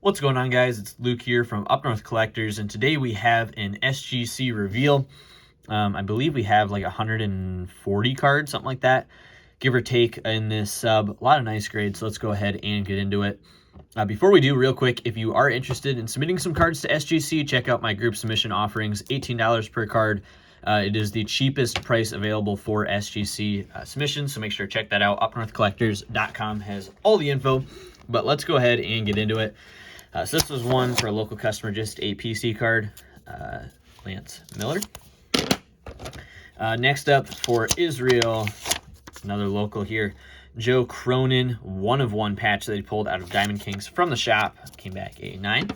What's going on, guys? It's Luke here from Up North Collectors, and today we have an SGC reveal. I believe we have like 140 cards, something like that, give or take, in this sub. A lot of nice grades, so let's go ahead and get into it. Before we do, real quick, if you are interested in submitting some cards to SGC, check out my group submission offerings, $18 per card. It is the cheapest price available for SGC submissions, so make sure to check that out. UpNorthCollectors.com has all the info, but let's go ahead and get into it. So this was one for a local customer, just a PC card, Lance Miller. Next up for Israel, another local here, Joe Cronin, 1/1 patch that he pulled out of Diamond Kings from the shop, came back a 9.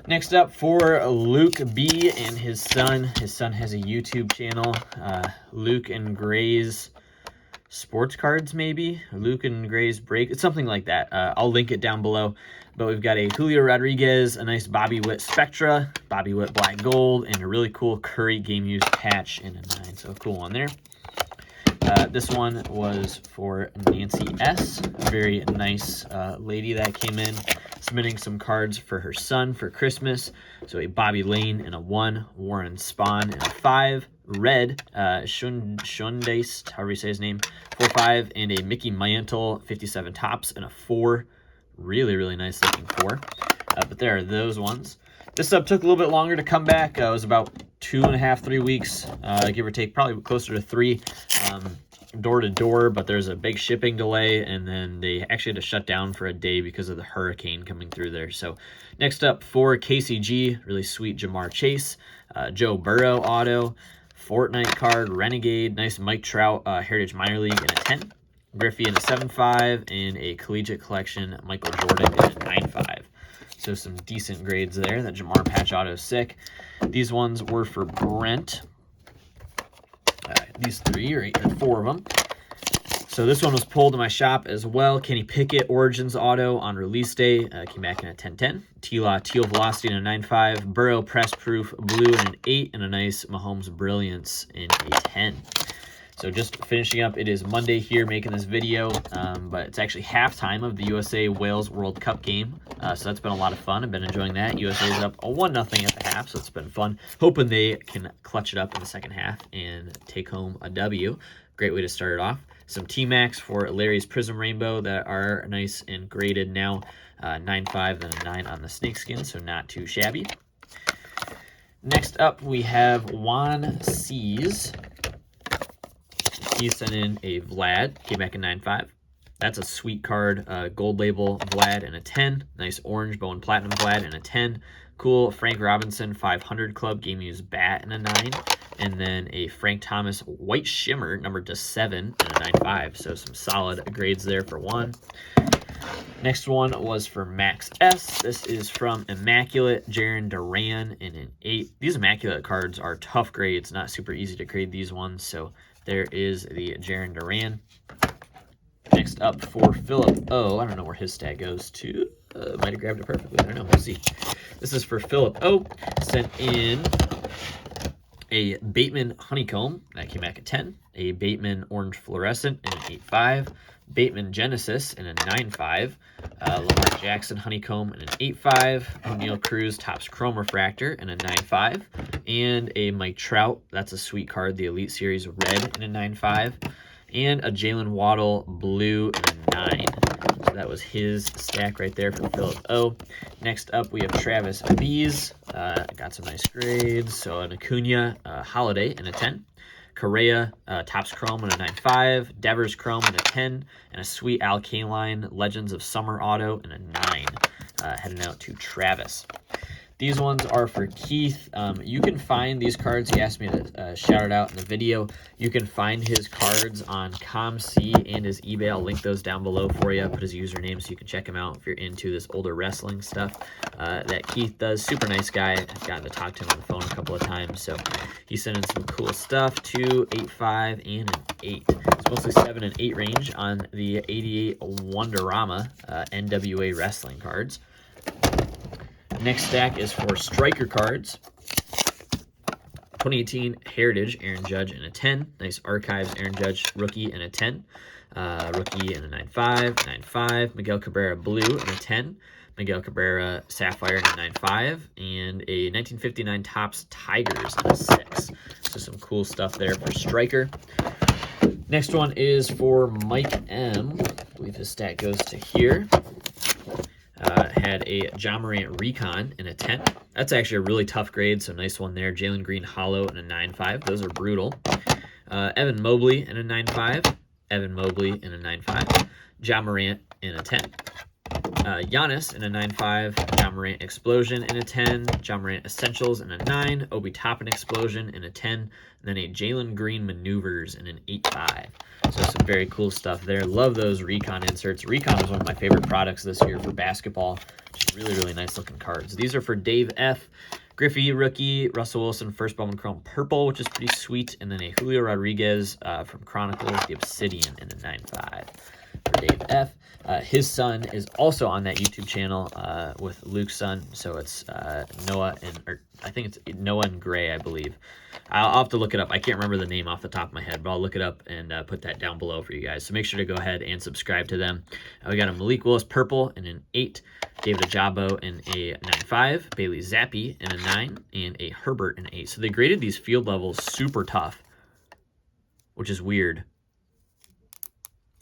Next up for Luke B and his son. His son has a YouTube channel, Luke and Gray's Sports Cards, maybe? Luke and Gray's Break, it's something like that. I'll link it down below. But we've got a Julio Rodriguez, a nice Bobby Witt Spectra, Bobby Witt Black Gold, and a really cool Curry Game Used patch in a 9. So a cool one there. This one was for Nancy S. A very nice lady that came in, submitting some cards for her son for Christmas. So a Bobby Lane and a 1, Warren Spahn and a 5, red, Shundace, however you say his name, 4/5, and a Mickey Mantle, 57 tops, and a 4. Really nice looking 4. But there are those ones. This sub took a little bit longer to come back. It was about 2.5, 3 weeks, give or take, probably closer to 3, door to door, but there's a big shipping delay, and then they actually had to shut down for a day because of the hurricane coming through there. So next up for KCG, really sweet Jamar Chase, Joe Burrow auto, Fortnite card, Renegade, nice Mike Trout, Heritage Minor League in a 10. Griffey in a 7/5, and a Collegiate Collection Michael Jordan in a 9/5. So some decent grades there. That Jamar patch auto is sick. These ones were for Brent. These 3 or 4 of them. So this one was pulled in my shop as well. Kenny Pickett Origins auto on release day, came back in a 10/10. Teal Velocity in a 9/5. Burrow Press Proof Blue in an 8, and a nice Mahomes Brilliance in a 10. So just finishing up, it is Monday here making this video, but it's actually halftime of the USA-Wales World Cup game, so that's been a lot of fun. I've been enjoying that. USA's up 1-0 at the half, so it's been fun. Hoping they can clutch it up in the second half and take home a W. Great way to start it off. Some T-Max for Larry's Prism Rainbow that are nice and graded now. 9/5, then a 9 on the snakeskin, so not too shabby. Next up, we have Juan C's. He sent in a Vlad, came back in 9/5. That's a sweet card. Gold label Vlad in a 10. Nice orange bow and platinum Vlad in a 10. Cool Frank Robinson 500 Club Game Used bat in a 9. And then a Frank Thomas White Shimmer numbered to 7 in a 9/5. So some solid grades there for one. Next one was for Max S. This is from Immaculate Jaron Duran in an 8. These Immaculate cards are tough grades, not super easy to grade these ones. So there is the Jaron Duran. Next up for Philip O. I don't know where his stat goes to. Might have grabbed it perfectly. I don't know. We'll see. This is for Philip O. Sent in a Bateman Honeycomb. That came back at 10. A Bateman Orange Fluorescent in an 8/5. Bateman Genesis in a 9/5. Lamar Jackson Honeycomb in an 8/5. O'Neal Cruz Topps Chrome Refractor in a 9/5. And a Mike Trout, that's a sweet card, the Elite Series Red in a 9/5. And a Jalen Waddle Blue in a 9. So that was his stack right there for Philip O. Next up, we have Travis B's. Got some nice grades. So an Acuna Holiday in a 10. Correa, Topps Chrome in a 9/5, Devers Chrome in a 10, and a sweet Al Kaline Legends of Summer Auto in a 9. Heading out to Travis. These ones are for Keith. You can find these cards. He asked me to shout it out in the video. You can find his cards on ComC and his eBay. I'll link those down below for you. Put his username so you can check him out if you're into this older wrestling stuff that Keith does. Super nice guy. I've gotten to talk to him on the phone a couple of times. So he sent in some cool stuff. 2, 8/5, and an 8. It's mostly 7 and 8 range on the 88 Wonderama NWA wrestling cards. Next stack is for striker cards. 2018 Heritage Aaron Judge in a 10. Nice Archives Aaron Judge rookie in a 10. Rookie in a 9.5, 9.5. Miguel Cabrera blue in a 10. Miguel Cabrera Sapphire in a 9.5, and a 1959 Topps Tigers in a 6. So some cool stuff there for striker. Next one is for Mike M. I believe his stat goes to here. Had a John Morant Recon in a 10. That's actually a really tough grade, so nice one there. Jalen Green Hollow in a 9.5. Those are brutal. Evan Mobley in a 9.5. Evan Mobley in a 9.5. John Morant in a 10. Giannis in a 9.5, John Morant Explosion in a 10, John Morant Essentials in a 9, Obi Toppin Explosion in a 10, and then a Jalen Green Maneuvers in an 8.5. So some very cool stuff there. Love those Recon inserts. Recon is one of my favorite products this year for basketball. Just really, really nice looking cards. These are for Dave F. Griffey Rookie, Russell Wilson First Bowman Chrome Purple, which is pretty sweet, and then a Julio Rodriguez from Chronicles, the Obsidian in a 9.5 for Dave F. His son is also on that YouTube channel with Luke's son, so it's Noah I think it's Noah and Gray, I believe. I'll have to look it up. I can't remember the name off the top of my head, but I'll look it up and put that down below for you guys. So make sure to go ahead and subscribe to them. We got a Malik Willis Purple in an 8, David Ajabo in a 9.5, Bailey Zappi in a 9, and a Herbert in an 8. So they graded these field levels super tough, which is weird.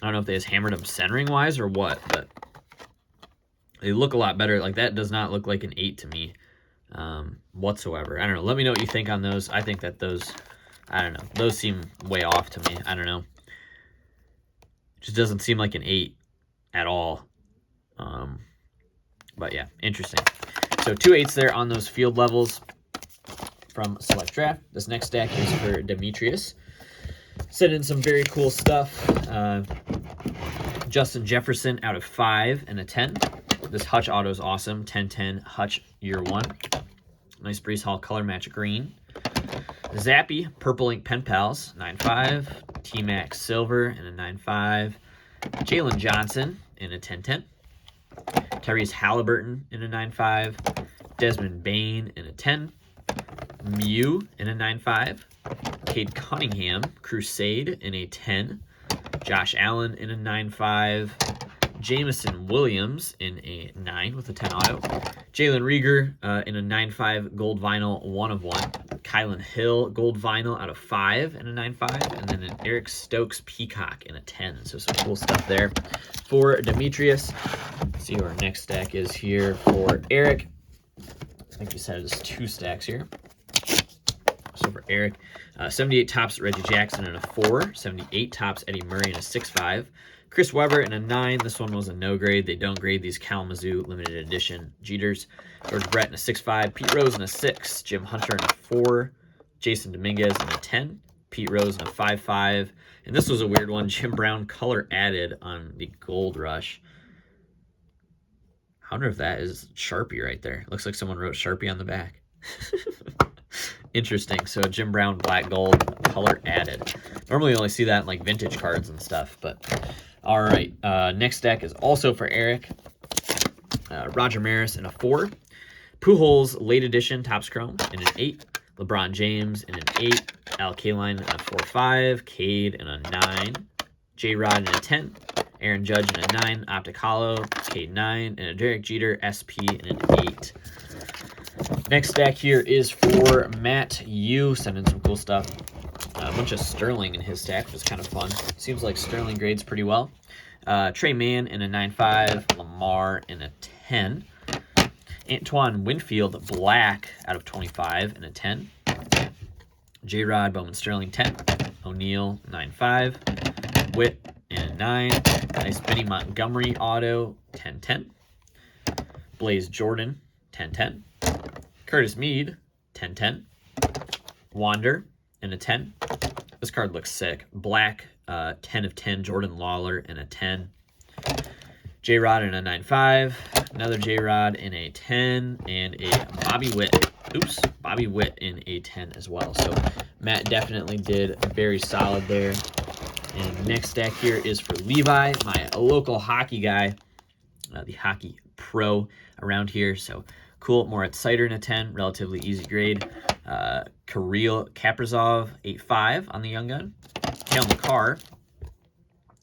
I don't know if they just hammered them centering-wise or what, but they look a lot better. Like, that does not look like an 8 to me whatsoever. I don't know. Let me know what you think on those. I think that those, I don't know, those seem way off to me. I don't know. It just doesn't seem like an 8 at all. But, yeah, interesting. So, 2 8s there on those field levels from Select Draft. This next stack is for Demetrius. Sent in some very cool stuff. Justin Jefferson out of 5 and a 10. This Hutch auto is awesome. 10-10 Hutch year 1. Nice Brees Hall color match green. Zappy Purple Ink Pen Pals 9.5. T-Max Silver in a 9.5. Jalen Johnson in a 10-10. Tyrese Halliburton in a 9.5. Desmond Bain in a 10. Mew in a 9.5. Cade Cunningham, Crusade in a 10. Josh Allen in a 9.5. Jamison Williams in a 9 with a 10 auto. Jalen Rieger in a 9.5 gold vinyl 1 of 1. Kylan Hill gold vinyl out of 5 and a 9.5. And then an Eric Stokes Peacock in a 10. So some cool stuff there for Demetrius. Let's see who our next stack is here for Eric. I think we said it's 2 stacks here. So for Eric, 78 Topps Reggie Jackson in a 4, 78 Topps Eddie Murray in a 6.5, Chris Webber in a 9. This one was a no grade. They don't grade these Kalamazoo limited edition Jeters. George Brett in a 6.5, Pete Rose in a 6, Jim Hunter in a 4, Jason Dominguez in a 10, Pete Rose in a 5.5, and this was a weird one, Jim Brown color added on the Gold Rush. I wonder if that is Sharpie right there. Looks like someone wrote Sharpie on the back. Interesting. So Jim Brown black gold color added. Normally you only see that in like vintage cards and stuff, but all right. Next deck is also for Eric. Roger Maris in a 4. Pujols late edition Topps Chrome in an 8. LeBron James in an 8. Al Kaline in a 4.5. Cade in a 9. J-Rod in a 10. Aaron Judge in a 9. Optic Hollow, K9, and a Derek Jeter SP in an 8. Next stack here is for Matt U. Sending some cool stuff. A bunch of Sterling in his stack, which is kind of fun. Seems like Sterling grades pretty well. Trey Mann in a 9.5. Lamar in a 10. Antoine Winfield Black out of 25 in a 10. J-Rod Bowman Sterling 10. O'Neal 9.5. Witt in a 9. Nice Benny Montgomery auto 10-10. Blaze Jordan 10-10. Curtis Mead 10-10. Wander in a 10. This card looks sick. Black 10 of 10 Jordan Lawler in a 10. J-Rod in a 9.5. Another J-Rod in a 10. And a Bobby Witt. Oops. Bobby Witt in a 10 as well. So Matt definitely did very solid there. And next stack here is for Levi, my local hockey guy, the hockey pro around here. So cool. Moritz Sider in a 10, relatively easy grade. Kirill Kaprizov 8.5 on the young gun. Kale McCarr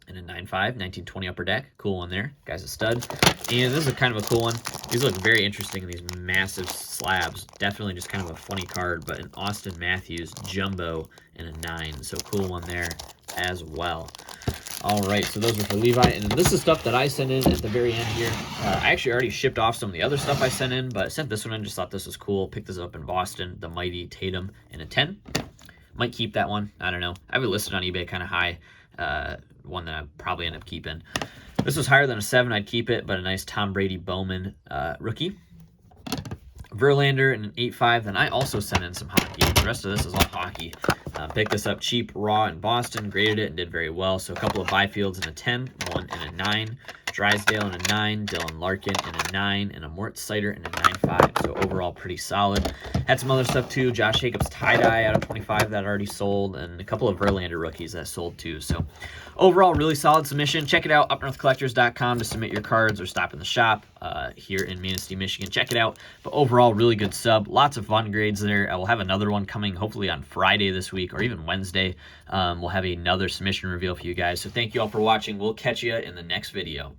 in and a 9.5, 1920 upper deck. Cool one there. Guy's a stud. And this is kind of a cool one. These look very interesting in these massive slabs. Definitely just kind of a funny card, but an Austin Matthews jumbo and a 9. So cool one there as well. All right, so those were for Levi, and this is stuff that I sent in at the very end here. I actually already shipped off some of the other stuff I sent in, but I sent this one in, just thought this was cool. Picked this up in Boston, the Mighty Tatum in a 10. Might keep that one, I don't know. I have it listed on eBay kind of high, one that I'd probably end up keeping. This was higher than a 7, I'd keep it, but a nice Tom Brady Bowman rookie. Verlander and an 8.5. Then I also sent in some hockey. The rest of this is all hockey. Picked this up cheap, raw in Boston, graded it, and did very well. So a couple of Byfields in a 10, one and a 9, Drysdale in a 9, Dylan Larkin in a 9, and a Mort Sider in a 9.5. So overall pretty solid. Had some other stuff too. Josh Jacobs tie-dye out of 25 that already sold, and a couple of Verlander rookies that sold too. So overall, really solid submission. Check it out, UpNorthCollectors.com to submit your cards or stop in the shop here in Manistee, Michigan. Check it out. But overall, really good sub. Lots of fun grades there. I will have another one coming hopefully on Friday this week or even Wednesday. We'll have another submission reveal for you guys. So thank you all for watching. We'll catch you in the next video.